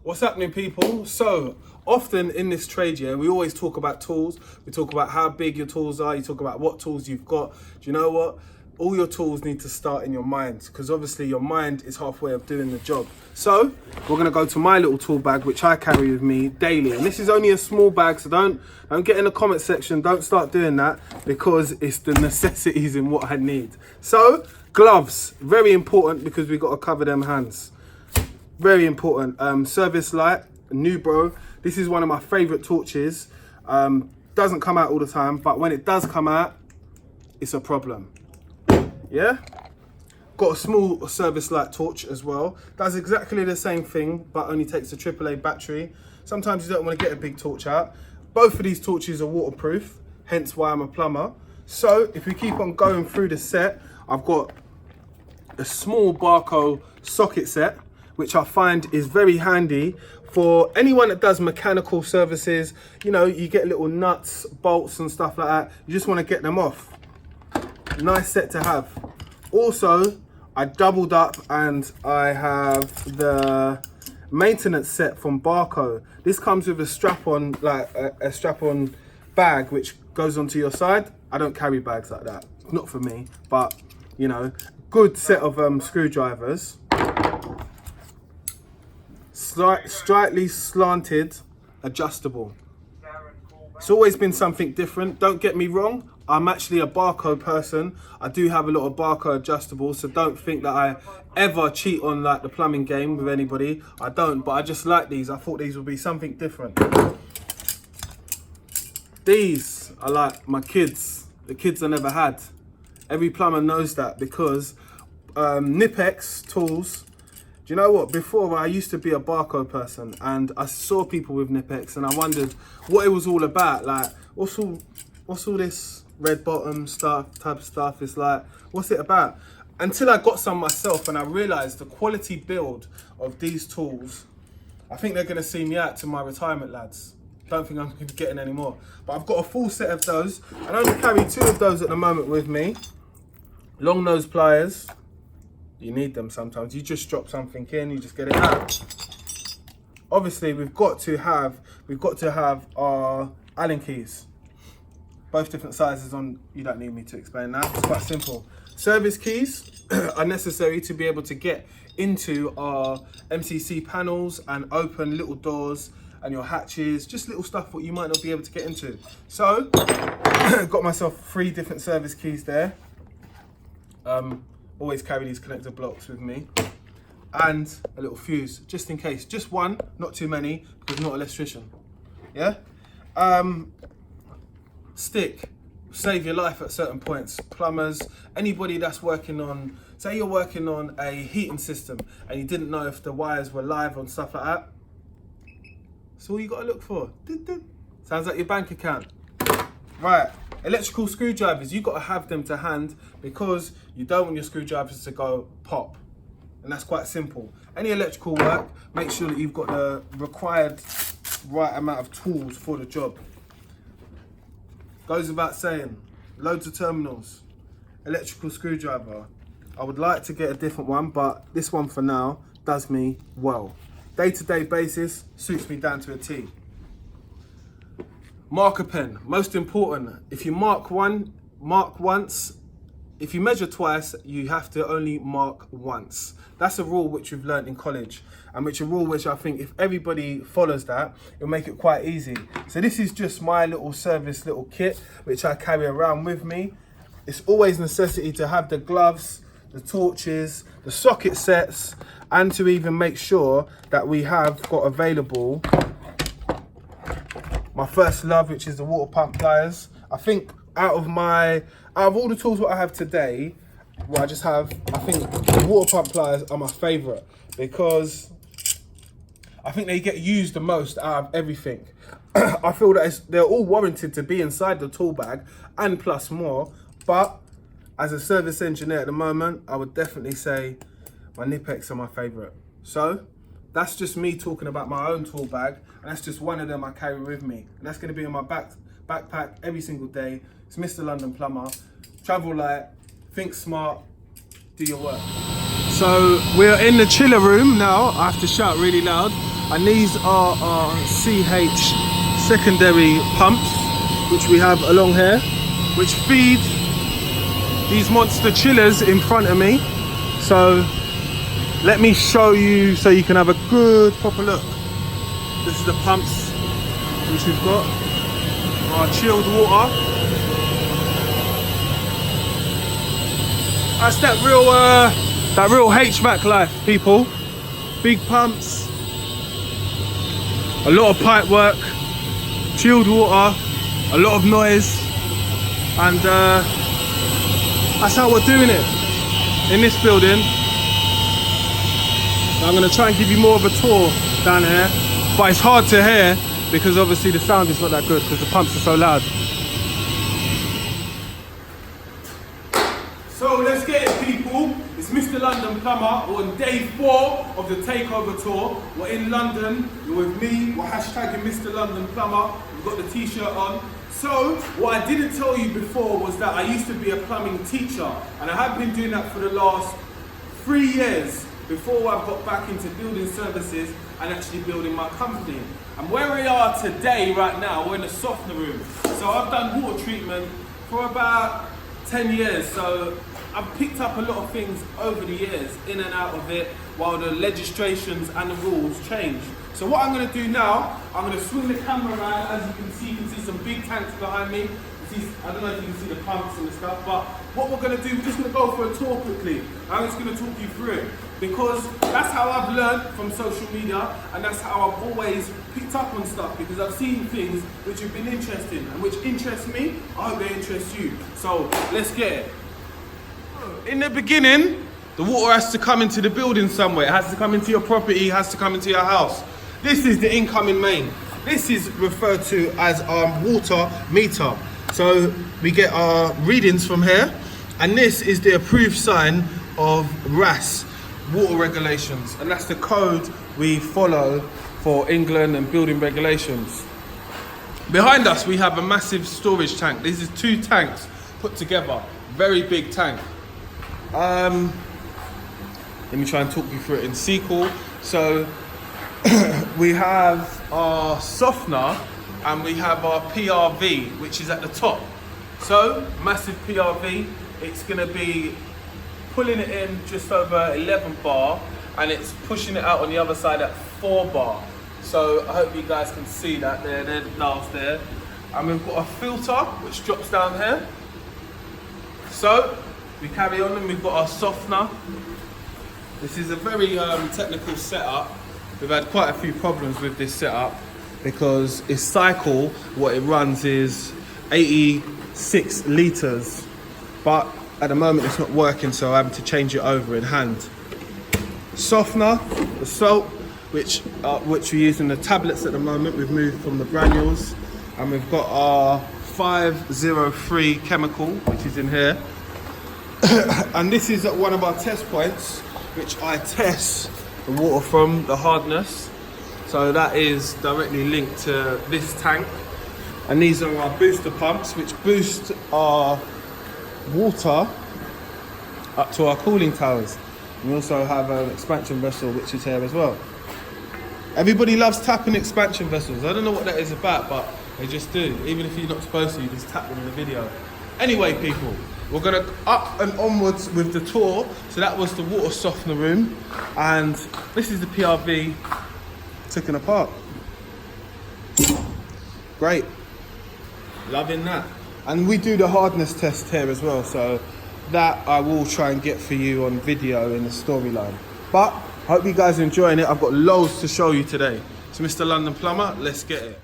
What's happening, people? So often in this trade, yeah, we always talk about tools. We talk about how big your tools are. You talk about what tools you've got. Do you know what? All your tools need to start in your mind, because obviously your mind is halfway of doing the job. So we're gonna go to my little tool bag, which I carry with me daily. And this is only a small bag, so don't get in the comment section. Don't start doing that, because it's the necessities in what I need. So gloves, very important, because we've got to cover them hands. Very important. Service light, new bro. This is one of my favorite torches. Doesn't come out all the time, but when it does come out, it's a problem. Yeah, got a small service light torch as well. Does exactly the same thing, but only takes a AAA battery. Sometimes you don't want to get a big torch out. Both of these torches are waterproof, hence why I'm a plumber. So if we keep on going through the set, I've got a small Barco socket set, which I find is very handy for anyone that does mechanical services. You know, you get little nuts, bolts and stuff like that. You just want to get them off. Nice set to have. Also, I doubled up and I have the maintenance set from Barco. This comes with a strap-on, like a strap-on bag which goes onto your side. I don't carry bags like that, not for me, but you know, good set of screwdrivers. Slightly slanted, adjustable. It's always been something different. Don't get me wrong, I'm actually a Barco person. I do have a lot of Barco adjustables, so don't think that I ever cheat on like the plumbing game with anybody. I don't, but I just like these. I thought these would be something different. These are like my kids, the kids I never had. Every plumber knows that, because Nipex tools. Do you know what? Before, I used to be a Barco person, and I saw people with Nipex, and I wondered what it was all about. Like, what's all this red bottom stuff, type of stuff? It's like, what's it about? Until I got some myself, and I realized the quality build of these tools. I think they're gonna see me out to my retirement, lads. Don't think I'm gonna be getting any more. But I've got a full set of those. I only carry 2 of those at the moment with me. Long nose pliers. You need them sometimes. You just drop something in, you just get it out. Obviously, we've got to have our Allen keys. Both different sizes on. You don't need me to explain that. It's quite simple. Service keys are necessary to be able to get into our MCC panels and open little doors and your hatches, just little stuff what you might not be able to get into. So, got myself 3 different service keys there. Always carry these connector blocks with me, and a little fuse just in case. Just one, not too many, because I'm not an electrician. Yeah. Stick, save your life at certain points. Plumbers, anybody that's working on, say you're working on a heating system and you didn't know if the wires were live and stuff like that. That's all you got to look for. Sounds like your bank account. Right. Electrical screwdrivers, you've got to have them to hand, because you don't want your screwdrivers to go pop. And that's quite simple. Any electrical work, make sure that you've got the required right amount of tools for the job. Goes without saying, loads of terminals, electrical screwdriver. I would like to get a different one, but this one for now does me well. Day-to-day basis, suits me down to a T. Marker pen, most important. If you mark once. If you measure twice, you have to only mark once. That's a rule which we've learned in college, and which a rule which I think if everybody follows that, it'll make it quite easy. So this is just my little service little kit, which I carry around with me. It's always a necessity to have the gloves, the torches, the socket sets, and to even make sure that we have got available my first love, which is the water pump pliers. I think out of all the tools what I have today, what I just have, I think the water pump pliers are my favorite, because I think they get used the most out of everything. I feel that they're all warranted to be inside the tool bag, and plus more. But as a service engineer at the moment, I would definitely say my Nipex are my favorite. So that's just me talking about my own tool bag, and that's just one of them I carry with me. And that's going to be in my backpack every single day. It's Mr. London Plumber. Travel light, think smart, do your work. So we're in the chiller room now. I have to shout really loud. And these are our CH secondary pumps, which we have along here, which feed these monster chillers in front of me. So let me show you so you can have a good proper look. This is the pumps which we've got, our chilled water. That's that real HVAC life, people. Big pumps, a lot of pipe work, chilled water, a lot of noise, and that's how we're doing it in this building. I'm going to try and give you more of a tour down here, but it's hard to hear because obviously the sound is not that good because the pumps are so loud. So let's get it, people. It's Mr. London Plumber. We're on day 4 of the takeover tour. We're in London. You're with me. We're hashtagging Mr. London Plumber. We've got the t-shirt on. So what I didn't tell you before was that I used to be a plumbing teacher, and I have been doing that for the last 3 years before I've got back into building services and actually building my company. And where we are today, right now, we're in the softener room. So I've done water treatment for about 10 years. So I've picked up a lot of things over the years, in and out of it, while the legislations and the rules change. So what I'm going to do now, I'm going to swing the camera around. As you can see some big tanks behind me. I don't know if you can see the pumps and the stuff, but what we're going to do, we're just going to go for a tour quickly. I'm just going to talk you through it, because that's how I've learned from social media, and that's how I've always picked up on stuff, because I've seen things which have been interesting and which interest me. I hope they interest you. So let's get it. In the beginning, the water has to come into the building somewhere. It has to come into your property, it has to come into your house. This is the incoming main. This is referred to as our water meter. So we get our readings from here, and this is the approved sign of RAS, water regulations, and that's the code we follow for England and building regulations. Behind us we have a massive storage tank. This is 2 tanks put together, very big tank. Let me try and talk you through it in sequel. So we have our softener and we have our PRV, which is at the top. So massive PRV, it's going to be pulling it in just over 11 bar, and it's pushing it out on the other side at 4 bar. So I hope you guys can see that there, the dials there. And we've got a filter which drops down here. So we carry on, and we've got our softener. This is a very technical setup. We've had quite a few problems with this setup because its cycle, what it runs is 86 litres, but at the moment it's not working, so I'm having to change it over in hand. Softener, the salt, which we use in the tablets at the moment, we've moved from the granules, and we've got our 503 chemical, which is in here. And this is at one of our test points, which I test the water from, the hardness. So that is directly linked to this tank. And these are our booster pumps, which boost our water up to our cooling towers. And we also have an expansion vessel, which is here as well. Everybody loves tapping expansion vessels. I don't know what that is about, but they just do. Even if you're not supposed to, you just tap them in the video. Anyway, people, we're gonna up and onwards with the tour. So that was the water softener room, and this is the PRV taken apart. Great, loving that. And we do the hardness test here as well, so that I will try and get for you on video in the storyline. But I hope you guys are enjoying it. I've got loads to show you today. So Mr. London Plumber, let's get it.